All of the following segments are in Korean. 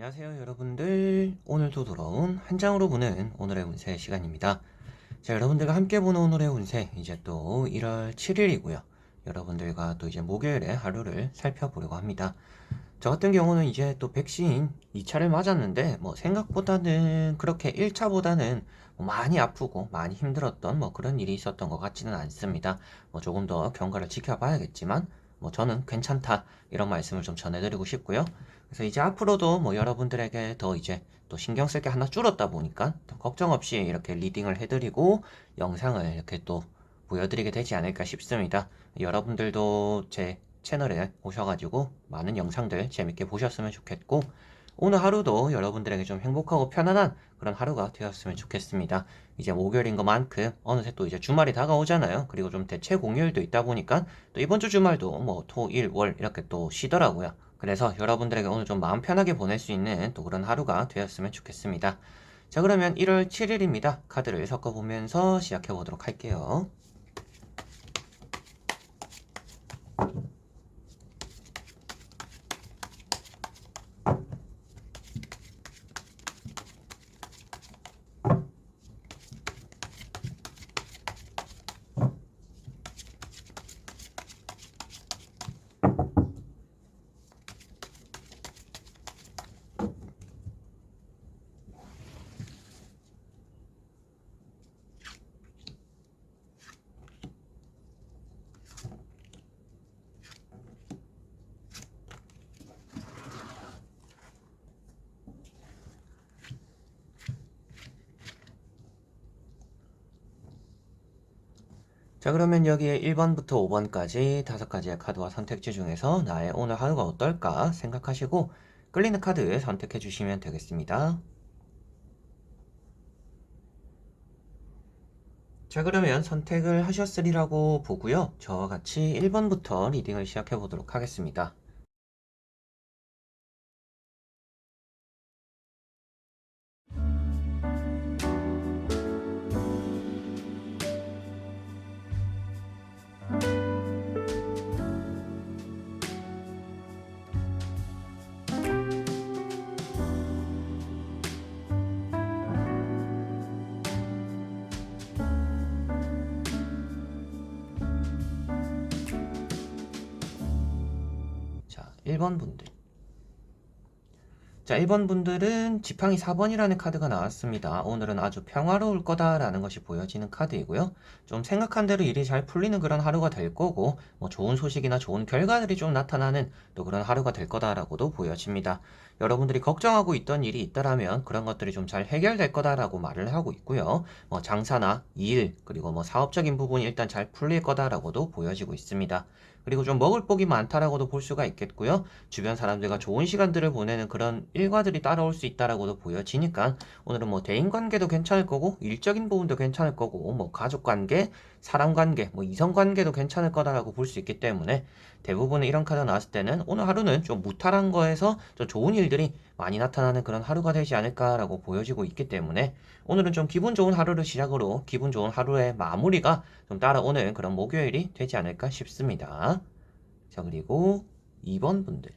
안녕하세요 여러분들. 오늘도 돌아온 한 장으로 보는 오늘의 운세 시간입니다. 자, 여러분들과 함께 보는 오늘의 운세, 이제 또 1월 7일이고요 여러분들과 또 이제 목요일에 하루를 살펴보려고 합니다. 저 같은 경우는 이제 또 백신 2차를 맞았는데 생각보다는 그렇게 1차보다는 많이 아프고 많이 힘들었던 그런 일이 있었던 것 같지는 않습니다. 조금 더 경과를 지켜봐야겠지만 저는 괜찮다, 이런 말씀을 좀 전해드리고 싶고요. 그래서 이제 앞으로도 여러분들에게 더 이제 또 신경 쓸 게 하나 줄었다 보니까 더 걱정 없이 이렇게 리딩을 해드리고 영상을 이렇게 또 보여드리게 되지 않을까 싶습니다. 여러분들도 제 채널에 오셔가지고 많은 영상들 재밌게 보셨으면 좋겠고, 오늘 하루도 여러분들에게 좀 행복하고 편안한 그런 하루가 되었으면 좋겠습니다. 이제 목요일인 것만큼 어느새 또 이제 주말이 다가오잖아요. 그리고 좀 대체 공휴일도 있다 보니까 또 이번 주 주말도 토, 일, 월 이렇게 또 쉬더라고요. 그래서 여러분들에게 오늘 좀 마음 편하게 보낼 수 있는 또 그런 하루가 되었으면 좋겠습니다. 자, 그러면 1월 7일입니다. 카드를 섞어보면서 시작해 보도록 할게요. 자, 그러면 여기에 1번부터 5번까지 5가지의 카드와 선택지 중에서 나의 오늘 하루가 어떨까 생각하시고 끌리는 카드 선택해 주시면 되겠습니다. 자, 그러면 선택을 하셨으리라고 보고요. 저와 같이 1번부터 리딩을 시작해 보도록 하겠습니다. 자, 1번 분들. 자, 1번 분들은 지팡이 4번이라는 카드가 나왔습니다. 오늘은 아주 평화로울 거다라는 것이 보여지는 카드이고요. 좀 생각한 대로 일이 잘 풀리는 그런 하루가 될 거고, 좋은 소식이나 좋은 결과들이 좀 나타나는 또 그런 하루가 될 거다라고도 보여집니다. 여러분들이 걱정하고 있던 일이 있다라면 그런 것들이 좀 잘 해결될 거다라고 말을 하고 있고요. 장사나 일, 그리고 사업적인 부분이 일단 잘 풀릴 거다라고도 보여지고 있습니다. 그리고 좀 먹을 복이 많다라고도 볼 수가 있겠고요. 주변 사람들과 좋은 시간들을 보내는 그런 일과들이 따라올 수 있다라고도 보여지니까 오늘은 대인관계도 괜찮을 거고 일적인 부분도 괜찮을 거고 가족관계, 사람관계, 이성관계도 괜찮을 거다라고 볼 수 있기 때문에 대부분의 이런 카드가 나왔을 때는 오늘 하루는 좀 무탈한 거에서 좀 좋은 일들이 많이 나타나는 그런 하루가 되지 않을까라고 보여지고 있기 때문에 오늘은 좀 기분 좋은 하루를 시작으로 기분 좋은 하루의 마무리가 좀 따라오는 그런 목요일이 되지 않을까 싶습니다. 자, 그리고 2번 분들.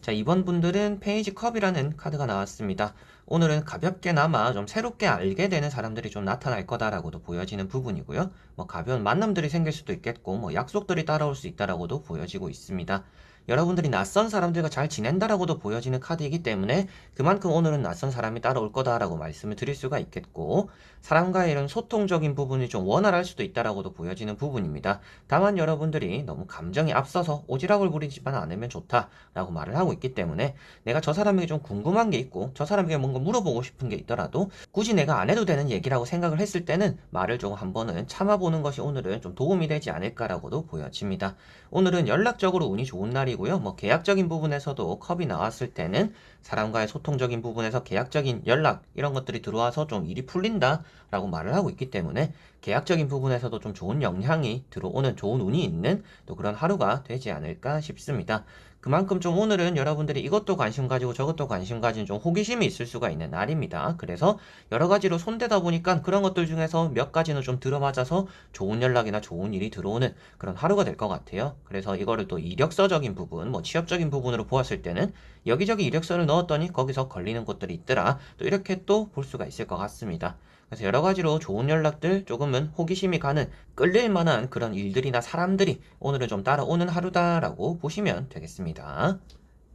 자, 2번 분들은 페이지 컵이라는 카드가 나왔습니다. 오늘은 가볍게나마 좀 새롭게 알게 되는 사람들이 좀 나타날 거다라고도 보여지는 부분이고요. 가벼운 만남들이 생길 수도 있겠고, 약속들이 따라올 수 있다라고도 보여지고 있습니다. 여러분들이 낯선 사람들과 잘 지낸다라고도 보여지는 카드이기 때문에 그만큼 오늘은 낯선 사람이 따라올 거다라고 말씀을 드릴 수가 있겠고, 사람과의 이런 소통적인 부분이 좀 원활할 수도 있다라고도 보여지는 부분입니다. 다만 여러분들이 너무 감정이 앞서서 오지랖을 부리지만 않으면 좋다라고 말을 하고 있기 때문에 내가 저 사람에게 좀 궁금한 게 있고 저 사람에게 뭔가 물어보고 싶은 게 있더라도 굳이 내가 안 해도 되는 얘기라고 생각을 했을 때는 말을 조금 한번은 참아보는 것이 오늘은 좀 도움이 되지 않을까라고도 보여집니다. 오늘은 연락적으로 운이 좋은 날이고요. 계약적인 부분에서도 컵이 나왔을 때는 사람과의 소통적인 부분에서 계약적인 연락 이런 것들이 들어와서 좀 일이 풀린다라고 말을 하고 있기 때문에 계약적인 부분에서도 좀 좋은 영향이 들어오는 좋은 운이 있는 또 그런 하루가 되지 않을까 싶습니다. 그만큼 좀 오늘은 여러분들이 이것도 관심 가지고 저것도 관심 가진 좀 호기심이 있을 수가 있는 날입니다. 그래서 여러 가지로 손대다 보니까 그런 것들 중에서 몇 가지는 좀 들어맞아서 좋은 연락이나 좋은 일이 들어오는 그런 하루가 될 것 같아요. 그래서 이거를 또 이력서적인 부분, 뭐 취업적인 부분으로 보았을 때는 여기저기 이력서를 넣었더니 거기서 걸리는 곳들이 있더라. 또 이렇게 또 볼 수가 있을 것 같습니다. 그래서 여러 가지로 좋은 연락들, 조금은 호기심이 가는 끌릴 만한 그런 일들이나 사람들이 오늘은 좀 따라오는 하루다라고 보시면 되겠습니다.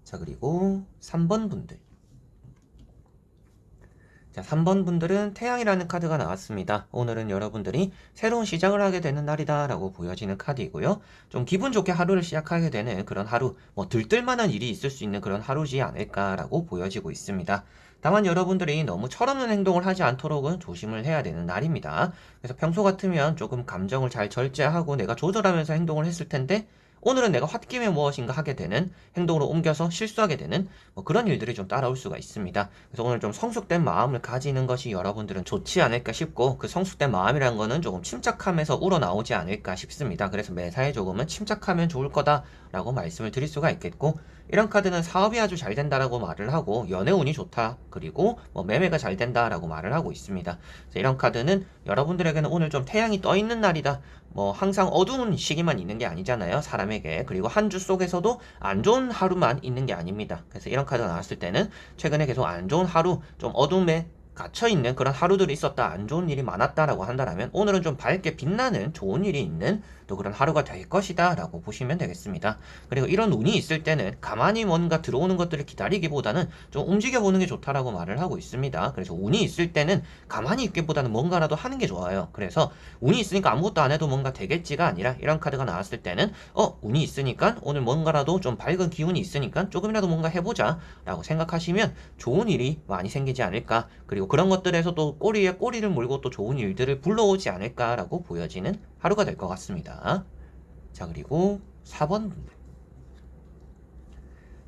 자, 그리고 3번 분들. 자, 3번 분들은 태양이라는 카드가 나왔습니다. 오늘은 여러분들이 새로운 시작을 하게 되는 날이다라고 보여지는 카드이고요. 좀 기분 좋게 하루를 시작하게 되는 그런 하루, 뭐 들뜰만한 일이 있을 수 있는 그런 하루지 않을까라고 보여지고 있습니다. 다만 여러분들이 너무 철없는 행동을 하지 않도록은 조심을 해야 되는 날입니다. 그래서 평소 같으면 조금 감정을 잘 절제하고 내가 조절하면서 행동을 했을 텐데 오늘은 내가 홧김에 무엇인가 하게 되는 행동으로 옮겨서 실수하게 되는 뭐 그런 일들이 좀 따라올 수가 있습니다. 그래서 오늘 좀 성숙된 마음을 가지는 것이 여러분들은 좋지 않을까 싶고 그 성숙된 마음이라는 거는 조금 침착함에서 우러나오지 않을까 싶습니다. 그래서 매사에 조금은 침착하면 좋을 거다라고 말씀을 드릴 수가 있겠고 이런 카드는 사업이 아주 잘 된다라고 말을 하고 연애 운이 좋다 그리고 뭐 매매가 잘 된다라고 말을 하고 있습니다. 그래서 이런 카드는 여러분들에게는 오늘 좀 태양이 떠 있는 날이다. 뭐 항상 어두운 시기만 있는 게 아니잖아요. 사람에게. 그리고 한 주 속에서도 안 좋은 하루만 있는 게 아닙니다. 그래서 이런 카드가 나왔을 때는 최근에 계속 안 좋은 하루, 좀 어둠에 갇혀있는 그런 하루들이 있었다, 안 좋은 일이 많았다라고 한다면 오늘은 좀 밝게 빛나는 좋은 일이 있는 또 그런 하루가 될 것이다 라고 보시면 되겠습니다. 그리고 이런 운이 있을 때는 가만히 뭔가 들어오는 것들을 기다리기보다는 좀 움직여보는 게 좋다라고 말을 하고 있습니다. 그래서 운이 있을 때는 가만히 있기보다는 뭔가라도 하는 게 좋아요. 그래서 운이 있으니까 아무것도 안 해도 뭔가 되겠지가 아니라 이런 카드가 나왔을 때는 운이 있으니까 오늘 뭔가라도 좀 밝은 기운이 있으니까 조금이라도 뭔가 해보자 라고 생각하시면 좋은 일이 많이 생기지 않을까. 그리고 그런 것들에서도 꼬리에 꼬리를 물고 또 좋은 일들을 불러오지 않을까라고 보여지는 하루가 될 것 같습니다. 자, 그리고 4번 분들.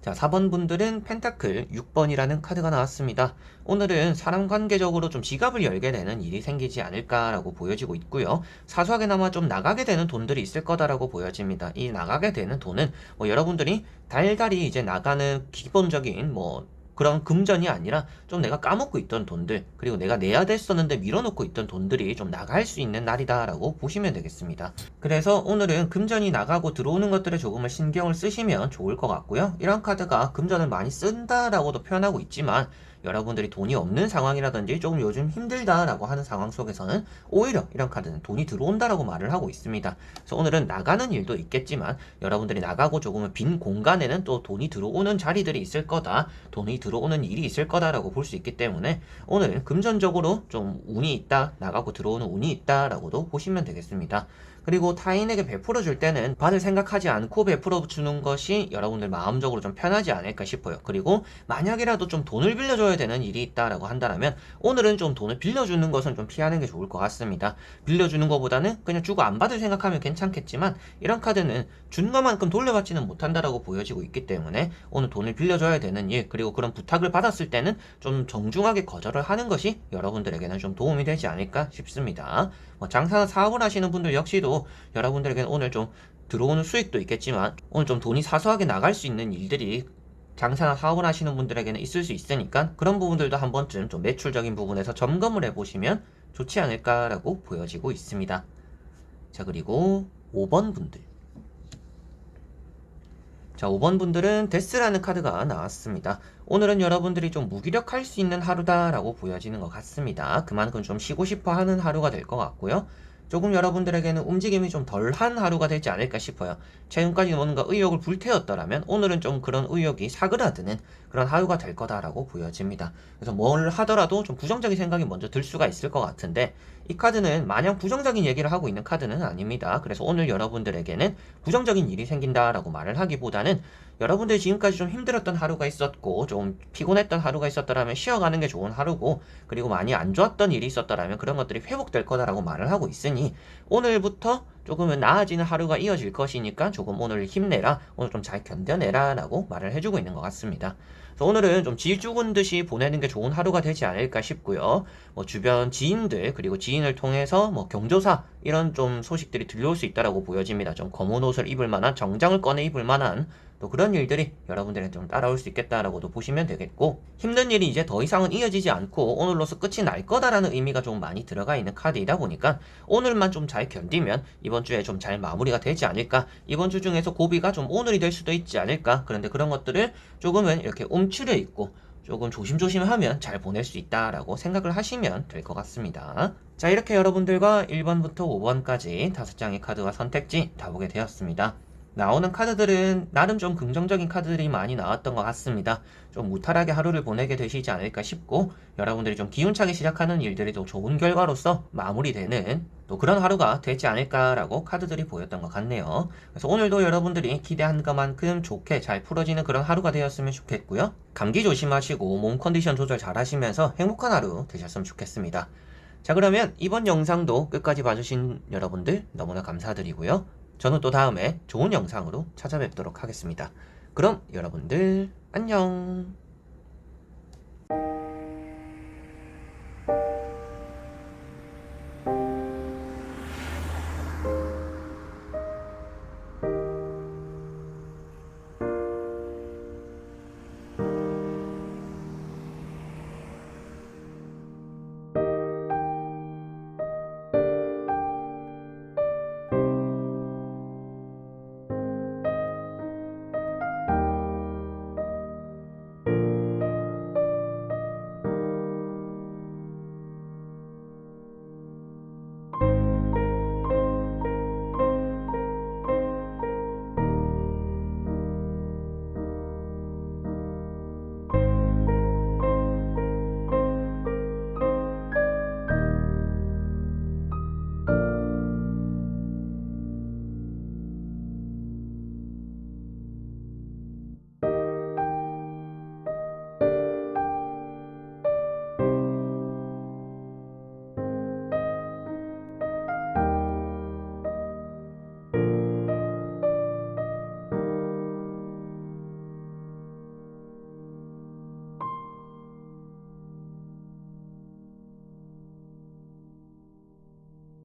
자, 4번 분들은 펜타클 6번이라는 카드가 나왔습니다. 오늘은 사람 관계적으로 좀 지갑을 열게 되는 일이 생기지 않을까라고 보여지고 있고요. 사소하게나마 좀 나가게 되는 돈들이 있을 거다라고 보여집니다. 이 나가게 되는 돈은 뭐 여러분들이 달달이 이제 나가는 기본적인 뭐 그런 금전이 아니라 좀 내가 까먹고 있던 돈들 그리고 내가 내야 됐었는데 밀어놓고 있던 돈들이 좀 나갈 수 있는 날이다라고 보시면 되겠습니다. 그래서 오늘은 금전이 나가고 들어오는 것들에 조금은 신경을 쓰시면 좋을 것 같고요. 이런 카드가 금전을 많이 쓴다라고도 표현하고 있지만 여러분들이 돈이 없는 상황이라든지 조금 요즘 힘들다라고 하는 상황 속에서는 오히려 이런 카드는 돈이 들어온다라고 말을 하고 있습니다. 그래서 오늘은 나가는 일도 있겠지만 여러분들이 나가고 조금은 빈 공간에는 또 돈이 들어오는 자리들이 있을 거다. 돈이 들어오는 일이 있을 거다라고 볼 수 있기 때문에 오늘 금전적으로 좀 운이 있다. 나가고 들어오는 운이 있다라고도 보시면 되겠습니다. 그리고 타인에게 베풀어 줄 때는 받을 생각하지 않고 베풀어 주는 것이 여러분들 마음적으로 좀 편하지 않을까 싶어요. 그리고 만약이라도 좀 돈을 빌려줘야 되는 일이 있다라고 한다면 오늘은 좀 돈을 빌려주는 것은 좀 피하는 게 좋을 것 같습니다. 빌려주는 것보다는 그냥 주고 안 받을 생각하면 괜찮겠지만 이런 카드는 준 것만큼 돌려받지는 못한다라고 보여지고 있기 때문에 오늘 돈을 빌려줘야 되는 일 그리고 그런 부탁을 받았을 때는 좀 정중하게 거절을 하는 것이 여러분들에게는 좀 도움이 되지 않을까 싶습니다. 뭐 장사나 사업을 하시는 분들 역시도 여러분들에게는 오늘 좀 들어오는 수익도 있겠지만 오늘 좀 돈이 사소하게 나갈 수 있는 일들이 장사나 사업을 하시는 분들에게는 있을 수 있으니까 그런 부분들도 한 번쯤 좀 매출적인 부분에서 점검을 해보시면 좋지 않을까라고 보여지고 있습니다. 자, 그리고 5번 분들. 자, 5번 분들은 데스라는 카드가 나왔습니다. 오늘은 여러분들이 좀 무기력할 수 있는 하루다라고 보여지는 것 같습니다. 그만큼 좀 쉬고 싶어 하는 하루가 될 것 같고요. 조금 여러분들에게는 움직임이 좀 덜한 하루가 되지 않을까 싶어요. 최근까지 뭔가 의욕을 불태웠더라면 오늘은 좀 그런 의욕이 사그라드는 그런 하루가 될 거다라고 보여집니다. 그래서 뭘 하더라도 좀 부정적인 생각이 먼저 들 수가 있을 것 같은데 이 카드는 마냥 부정적인 얘기를 하고 있는 카드는 아닙니다. 그래서 오늘 여러분들에게는 부정적인 일이 생긴다라고 말을 하기보다는 여러분들이 지금까지 좀 힘들었던 하루가 있었고 좀 피곤했던 하루가 있었더라면 쉬어가는 게 좋은 하루고 그리고 많이 안 좋았던 일이 있었더라면 그런 것들이 회복될 거다라고 말을 하고 있으니 오늘부터 조금은 나아지는 하루가 이어질 것이니까 조금 오늘 힘내라 오늘 좀 잘 견뎌내라 라고 말을 해주고 있는 것 같습니다. 그래서 오늘은 좀 질 죽은 듯이 보내는 게 좋은 하루가 되지 않을까 싶고요. 뭐 주변 지인들 그리고 지인을 통해서 뭐 경조사 이런 좀 소식들이 들려올 수 있다라고 보여집니다. 좀 검은 옷을 입을 만한, 정장을 꺼내 입을 만한 또 그런 일들이 여러분들은 좀 따라올 수 있겠다라고도 보시면 되겠고, 힘든 일이 이제 더 이상은 이어지지 않고 오늘로서 끝이 날 거다라는 의미가 좀 많이 들어가 있는 카드이다 보니까 오늘만 좀 잘 견디면 이번 주에 좀 잘 마무리가 되지 않을까, 이번 주 중에서 고비가 좀 오늘이 될 수도 있지 않을까, 그런데 그런 것들을 조금은 이렇게 움츠려 있고 조금 조심조심 하면 잘 보낼 수 있다라고 생각을 하시면 될 것 같습니다. 자, 이렇게 여러분들과 1번부터 5번까지 5장의 카드와 선택지 다 보게 되었습니다. 나오는 카드들은 나름 좀 긍정적인 카드들이 많이 나왔던 것 같습니다. 좀 무탈하게 하루를 보내게 되시지 않을까 싶고, 여러분들이 좀 기운차게 시작하는 일들이 또 좋은 결과로서 마무리되는 또 그런 하루가 되지 않을까라고 카드들이 보였던 것 같네요. 그래서 오늘도 여러분들이 기대한 것만큼 좋게 잘 풀어지는 그런 하루가 되었으면 좋겠고요. 감기 조심하시고 몸 컨디션 조절 잘 하시면서 행복한 하루 되셨으면 좋겠습니다. 자, 그러면 이번 영상도 끝까지 봐주신 여러분들 너무나 감사드리고요. 저는 또 다음에 좋은 영상으로 찾아뵙도록 하겠습니다. 그럼 여러분들 안녕.